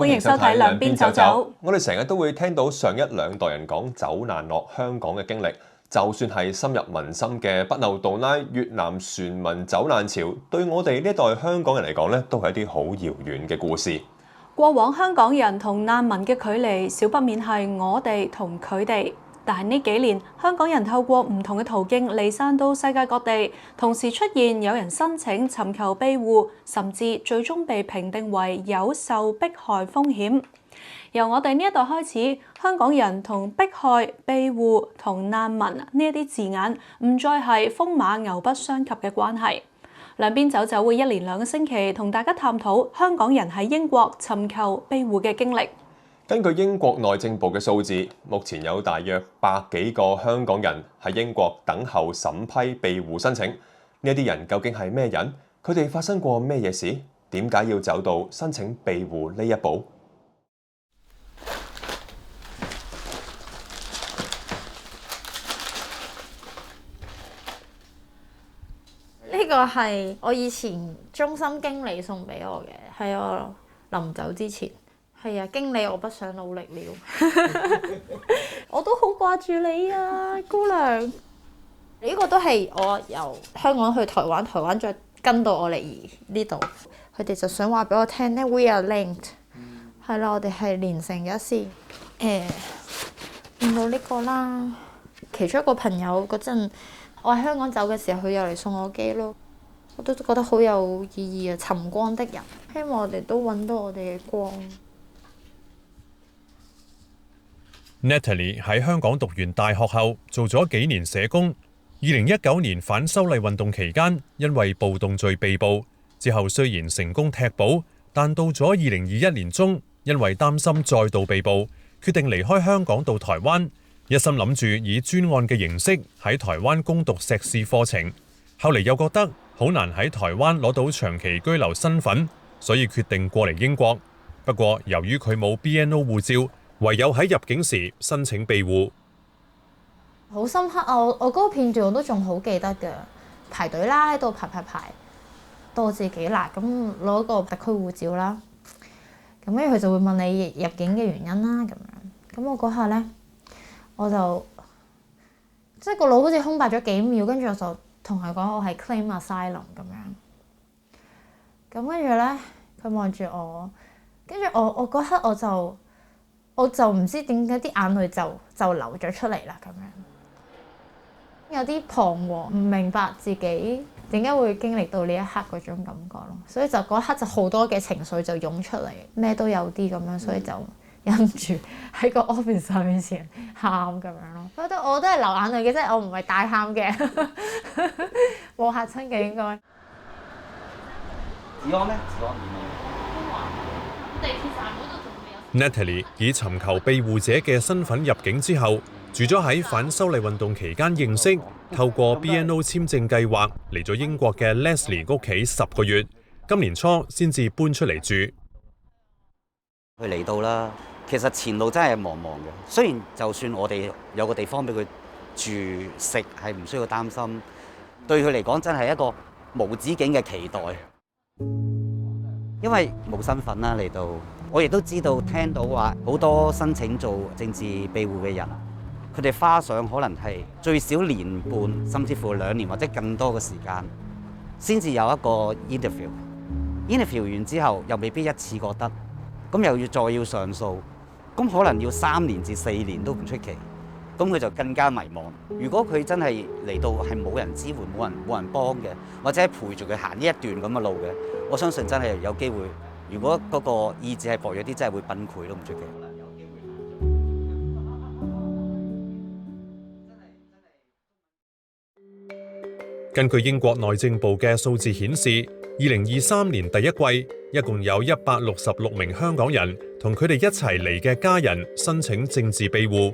歡迎收睇兩邊走走。我哋成日都會聽到上一兩代人講走難落香港嘅經歷，就算係深入民心嘅北漏洞拉越南船民走難潮，對我哋呢一代香港人嚟講咧，都係一啲好遙遠嘅故事。過往香港人同難民嘅距離，少不免係我哋同佢哋。但係呢幾年，香港人透過唔同嘅途徑離散到世界各地，同時出現有人申請尋求庇護，甚至最終被評定為有受迫害風險。由我哋呢一代開始，香港人同迫害、庇護同難民呢一啲字眼，唔再係風馬牛不相及嘅關係。兩邊走走會一連2個星期同大家探討香港人喺英國尋求庇護嘅經歷。根據英國內政部嘅數字，目前有大約100幾個香港人喺英國等候審批庇護申請。呢啲人究竟係咩人？佢哋發生過咩嘢事？點解要走到申請庇護呢一步？呢個係我以前中心經理送俾我嘅，喺我臨走之前。係啊，經理，我不想努力了。我都好掛住你啊，姑娘。呢個都係我由香港去台灣，台灣再跟到我嚟呢度。佢哋就想話俾我聽咧，We are linked。係啦，我哋係連成一線。見到呢個啦，其中一個朋友嗰陣，我喺香港走嘅時候，佢又嚟送我機咯。我都覺得好有意義啊！尋光的人，希望我哋都揾到我哋嘅光。Natalie 喺香港讀完大學後，做咗幾年社工。2019年反修例運動期間，因為暴動罪被捕。之後雖然成功踢保，但到咗2021年中，因為擔心再度被捕，決定離開香港到台灣，一心諗住以專案嘅形式喺台灣攻讀碩士課程。後嚟又覺得好難喺台灣攞到長期居留身份，所以決定過嚟英國。不過由於佢冇 BNO 護照，唯有喺入境時申請庇護。好深刻啊！我嗰個片段我都仲好記得㗎，排隊啦，喺度排，到我自己啦，咁攞個特區護照啦，咁跟住佢就會問你入境嘅原因啦，咁樣，咁我嗰下咧，我就即係個腦好似空白咗幾秒，跟住我就同佢講我係 claim asylum 咁樣，咁跟住咧，佢望住我，跟住我嗰刻我就唔知點解啲眼淚就流咗出嚟啦，咁樣有啲彷徨，唔明白自己點解會經歷到呢一刻嗰種感覺咯，所以就嗰刻就好多嘅情緒就湧出嚟，咩都有啲咁樣，所以就忍住喺個 office 上面前喊咁樣咯。我都係流眼淚嘅，即係我唔係大喊嘅，冇嚇親嘅應該。治安咩？治安地鐵站嗰度。Natalie 以尋求庇護者嘅身份入境之後，住咗喺反修例運動期間認識，透過 BNO 簽證計劃嚟咗英國嘅 Leslie 屋企10個月，今年初先至搬出嚟住。佢嚟到啦，其實前路真係茫茫嘅。雖然就算我哋有個地方俾佢住食，係唔需要擔心，對佢嚟講真係一個無止境嘅期待。因為冇身份啦嚟到。我亦都知道，聽到話好多申請做政治庇護嘅人，佢哋花上可能係最少1年半，甚至乎2年或者更多嘅時間，先至有一個 interview 完之後，又未必一次過得，咁又要上訴，咁可能要3年至4年都唔出奇，咁佢就更加迷茫。如果佢真係嚟到係冇人支援、冇人幫嘅，或者陪住佢行呢一段咁嘅路嘅，我相信真係有機會。如果嗰個意志係薄弱啲，真係會崩潰都唔出奇。根據英國內政部嘅數字顯示，2023年第一季一共有166名香港人同佢哋一齊嚟嘅家人申請政治庇護。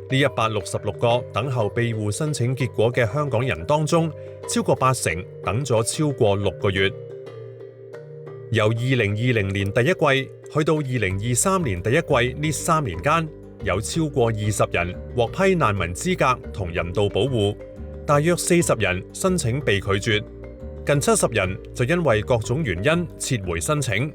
呢166個等候庇護申請結果嘅香港人當中，超過80%等咗超過6個月。由2020年第一季去到2023年第一季呢3年間，有超過20人獲批難民資格同人道保護，大約40人申請被拒絕，近70人就因為各種原因撤回申請。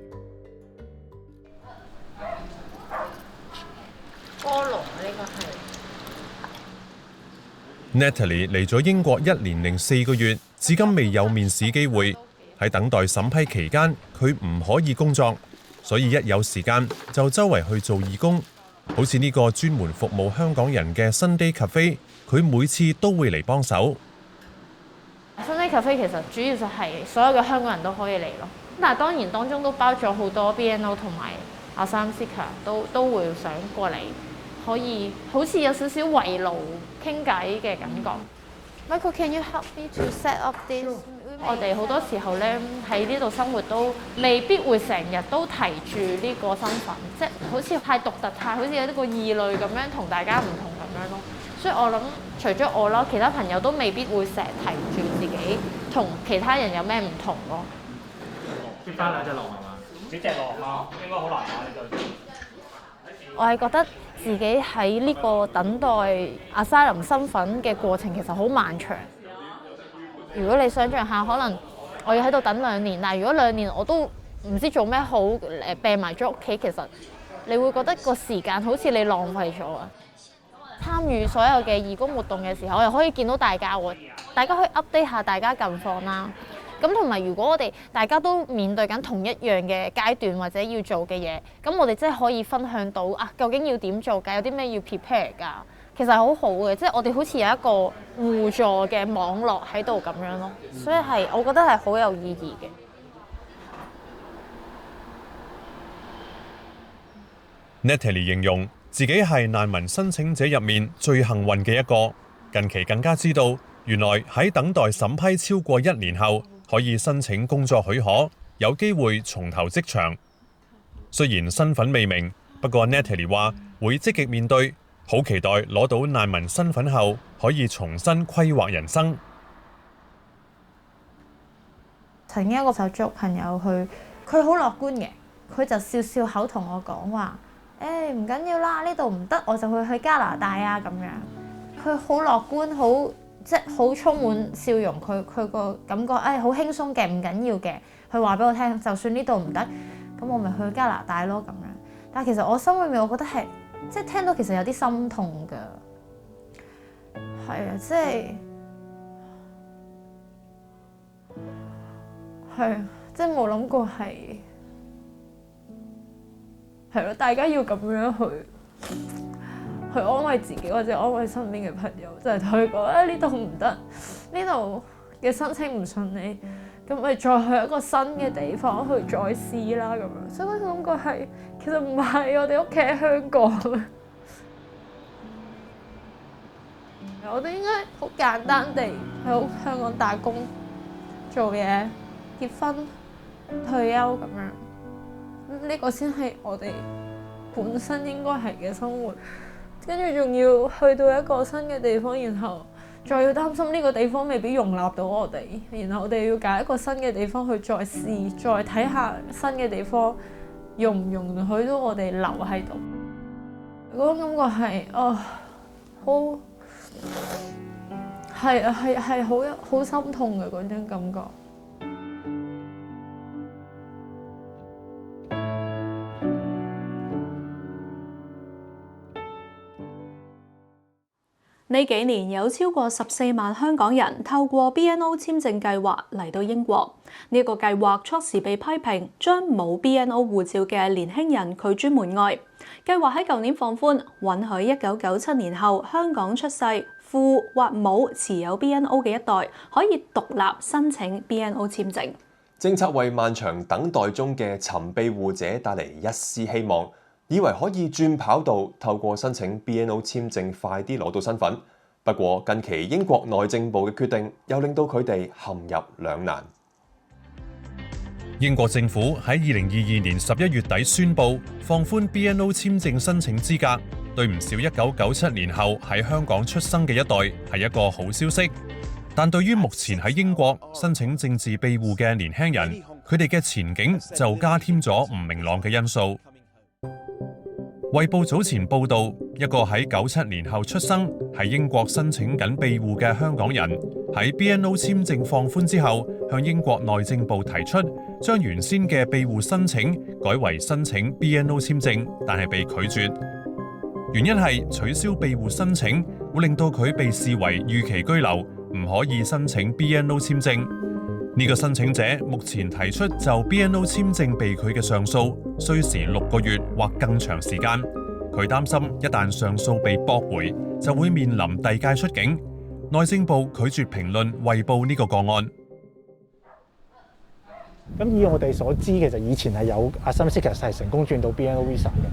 Natalie 嚟咗英國1年零4個月，至今未有面試機會。喺等待審批期間，佢唔可以工作，所以一有時間就周圍去做義工。好似呢個專門服務香港人嘅 Sunday Cafe， 佢每次都會嚟幫手。Sunday Cafe 其實主要就係所有嘅香港人都可以嚟咯，但係當然當中都包咗好多 BNO 同埋Asylum Seeker都會想過嚟，可以好似有少少圍爐傾偈嘅感覺。Michael，can you help me to set up this？ 我哋好多時候咧喺呢度生活都未必會成日都提住呢個身份，即係好似太獨特，太好似有呢個異類咁樣，同大家唔同咁樣咯。所以我諗除咗我啦，其他朋友都未必會成日提住自己同其他人有咩唔同咯。接翻兩隻龍係嘛？幾隻龍啊？應該好難打呢對。我係覺得自己喺呢個等待 Asylum 身份嘅過程其實好漫長。如果你想象下，可能我要喺度等2年，但係如果2年我都唔知做咩好，病埋咗屋企，其實你會覺得個時間好似你浪費咗啊！參與所有嘅義工活動嘅時候，我又可以見到大家喎，大家可以 update 下大家近況啦。咁同埋如果我哋大家都面對緊同一樣嘅階段或者要做嘅嘢，咁我哋真係可以分享到啊，究竟要點做㗎？有啲咩要 prepare 㗎？其實係好好嘅，即係我哋好似有一個互助嘅網絡喺度咁樣咯，所以係我覺得係好有意義嘅。Natalie 形容自己係難民申請者入面最幸運嘅一個，近期更加知道原來喺等待審批超過1年後，可以申請工作許可，有機會重投職場。雖然身份未明，不過 Natalie 話會積極面對。好期待攞到難民身份後，可以重新規劃人生。曾經一個手足朋友佢好樂觀嘅，佢就笑笑口同我講話：唔緊要啦，呢度唔得，我就會去加拿大啊咁樣。佢好樂觀，即係好充滿笑容。佢個感覺好輕鬆嘅，唔緊要嘅。佢話俾我聽，就算呢度唔得，咁我咪去加拿大咯咁樣。但係其實我心裏面，我覺得係。即係聽到其實有啲心痛㗎，係啊，即係冇諗過係咯，大家要咁樣去安慰自己或者安慰身邊嘅朋友，就係同佢講呢度唔得，呢度嘅申請唔順利，咁咪再去一個新嘅地方去再試啦咁樣。所以我感覺係。其實唔係，我哋屋企喺香港，我哋應該好簡單地喺香港打工、做嘢、結婚、退休咁樣，呢個先係我哋本身應該係嘅生活。跟住仲要去到一個新嘅地方，然後再要擔心呢個地方未必容納到我哋，然後我哋要揀一個新嘅地方去再試，再睇下新嘅地方。容唔容許到我哋留喺度？嗰種感覺係好係好心痛嘅嗰種感覺。呢幾年有超過14萬香港人透過 BNO 簽證計劃嚟到英國。呢個計劃初時被批評將冇 BNO 護照嘅年輕人拒諸門外。計劃喺舊年放寬，允許1997年後香港出世、父或母持有 BNO 嘅一代可以獨立申請 BNO 簽證。政策為漫長等待中嘅尋庇護者帶嚟一絲希望，以為可以轉跑道，透過申請 BNO 簽證快啲攞到身份。不過近期英國內政部嘅決定又令到佢哋陷入兩難。英國政府喺2022年11月底宣布放寬 BNO 簽證申請資格，對唔少1997年後喺香港出生嘅一代係一個好消息。但對於目前喺英國申請政治庇護嘅年輕人，佢哋嘅前景就加添咗唔明朗嘅因素。衛報早前報道，一個喺97年後出生、喺英國申請緊庇護嘅香港人，喺 BNO 簽證放寬之後，向英國內政部提出將原先嘅庇護申請改為申請 BNO 簽證，但係被拒絕。原因係取消庇護申請會令到佢被視為預期居留，唔可以申請 BNO 簽證。呢個申請者目前提出就 BNO 簽證被拒嘅上訴，需時6個月或更長時間。佢擔心一旦上訴被駁回，就會面臨遞解出境。內政部拒絕評論衛報呢個個案。咁以我哋所知，其實以前係有 Asylum Seekers 係成功轉到 BNO Visa 嘅。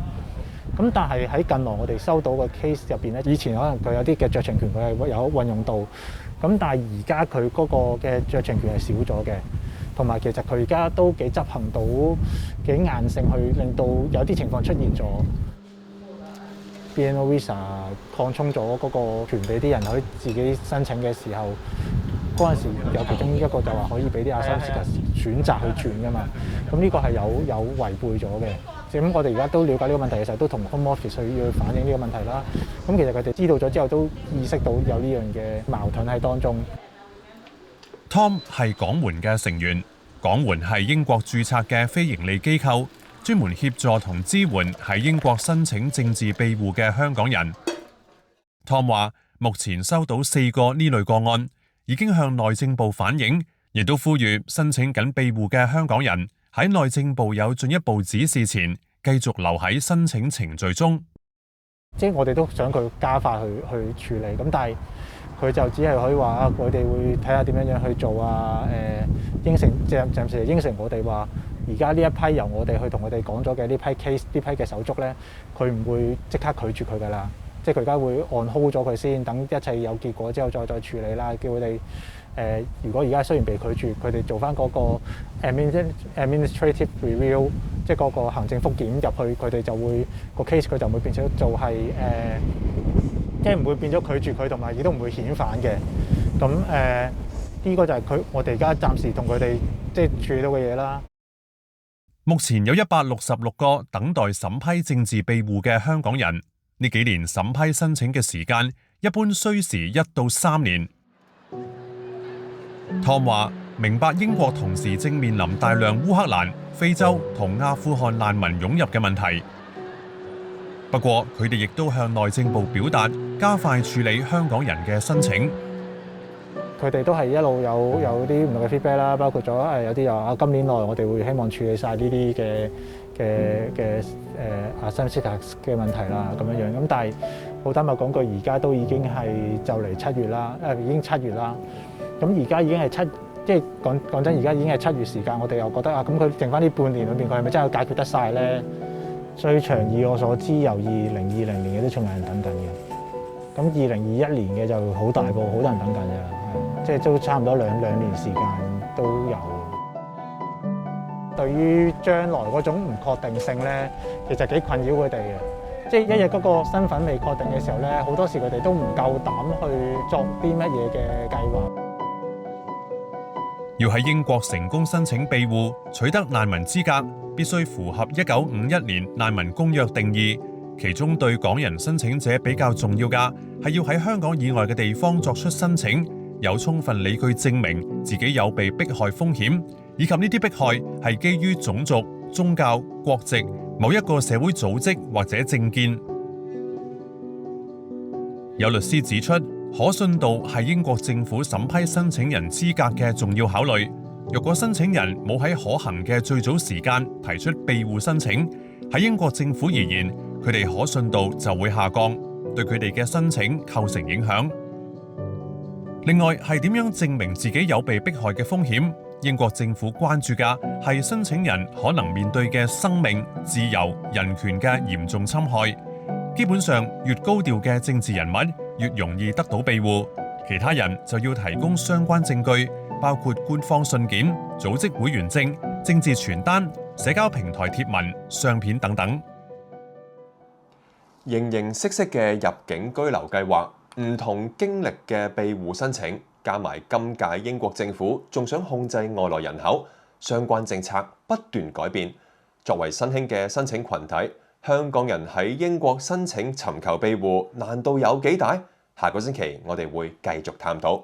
咁但係喺近來我哋收到嘅 case 入邊咧，以前可能佢有啲嘅酌情權佢係有運用到，咁但係而家佢嗰個嘅酌情權係少咗嘅，同埋其實佢而家都幾執行到幾硬性，去令到有啲情況出現咗。BNO Visa 擴充咗嗰個權俾啲人可以自己申請嘅時候，嗰陣時有其中一個就話可以俾啲 Asylum Seekers選擇去轉噶嘛，咁呢個係有違背咗嘅。咁我哋而家都了解呢個問題嘅時候，都同 Home Office 要反映呢個問題啦。咁其實佢哋知道咗之後，都意識到有呢樣嘅矛盾喺當中。Tom 係港援嘅成員，港援係英國註冊嘅非營利機構，專門協助同支援喺英國申請政治庇護嘅香港人。Tom 話：目前收到4個呢類個案，已經向內政部反映，亦都呼籲申請緊庇護嘅香港人喺內政部有進一步指示前，繼續留喺申請程序中。即係我哋都想佢加快去處理，咁但係佢就只係可以話啊，佢哋會睇下點樣去做啊。應承暫時應承我哋話，而家呢一批由我哋去同佢哋講咗嘅呢批 case 呢批嘅手足咧，佢唔會即刻拒絕佢㗎啦。即係佢而家會on hold咗佢先，等一切有結果之後再處理啦。叫佢哋如果而家雖然被拒絕，佢哋做翻嗰個 administrative review， 即係嗰個行政復檢入去，佢哋就會個 case 佢就唔會變咗做係即係唔會變咗拒絕佢，同埋亦都唔會遣返嘅。咁呢個就係我哋而家暫時同佢哋即係處理到嘅嘢啦。目前有166個等待審批政治庇護嘅香港人。呢幾年審批申請嘅時間一般需時1到3年。Tom 話：明白英國同時正面臨大量烏克蘭、非洲同阿富汗難民湧入嘅問題。不過佢哋亦都向內政部表達加快處理香港人嘅申請。佢哋都係一路有啲唔同嘅 feedback 啦，包括咗有啲又話今年內我哋會希望處理晒呢啲嘅Asylum Seekers嘅問題啦，咁樣。咁但係好坦白講句，而家都已經係就嚟7月啦，已經7月啦。咁而家已經係即係講真，而家已經係7月時間，我哋又覺得啊，咁佢剩翻呢半年裏邊，佢係咪真係解決得晒咧？最長以我所知，由2020年嘅都仲有人等緊嘅。咁2021年嘅就好大個，好多人等緊嘅啦，即係都差唔多兩年時間都有。對於將來嗰種唔確定性咧，其實幾困擾佢哋嘅。即係一日嗰個身份未確定嘅時候咧，好多時佢哋都唔夠膽去作啲乜嘢嘅計劃。要喺英國成功申請庇護，取得難民資格，必須符合1951年難民公約定義。其中對港人申請者比較重要嘅，係要喺香港以外嘅地方作出申請，有充分理據證明自己有被迫害風險，以及呢啲迫害係基於種族、宗教、國籍、某一個社會組織或者政見。有律師指出，可信度係英國政府審批申請人資格嘅重要考慮。若果申請人冇喺可行嘅最早時間提出庇護申請，喺英國政府而言，佢哋可信度就會下降，對佢哋嘅申請構成影響。另外係點樣證明自己有被迫害嘅風險？英國政府關注嘅係申請人可能面對嘅生命、自由、人權嘅嚴重侵害。基本上，越高調嘅政治人物越容易得到庇護，其他人就要提供相關證據，包括官方信件、組織會員證、政治傳單、社交平台貼文、相片等等。形形色色嘅入境居留計劃，唔同經歷嘅庇護申請，加埋今屆英國政府仲想控制外來人口，相關政策不斷改變。作為新興嘅申請群體，香港人喺英國申請尋求庇護，難度有幾大？下個星期我哋會繼續探討。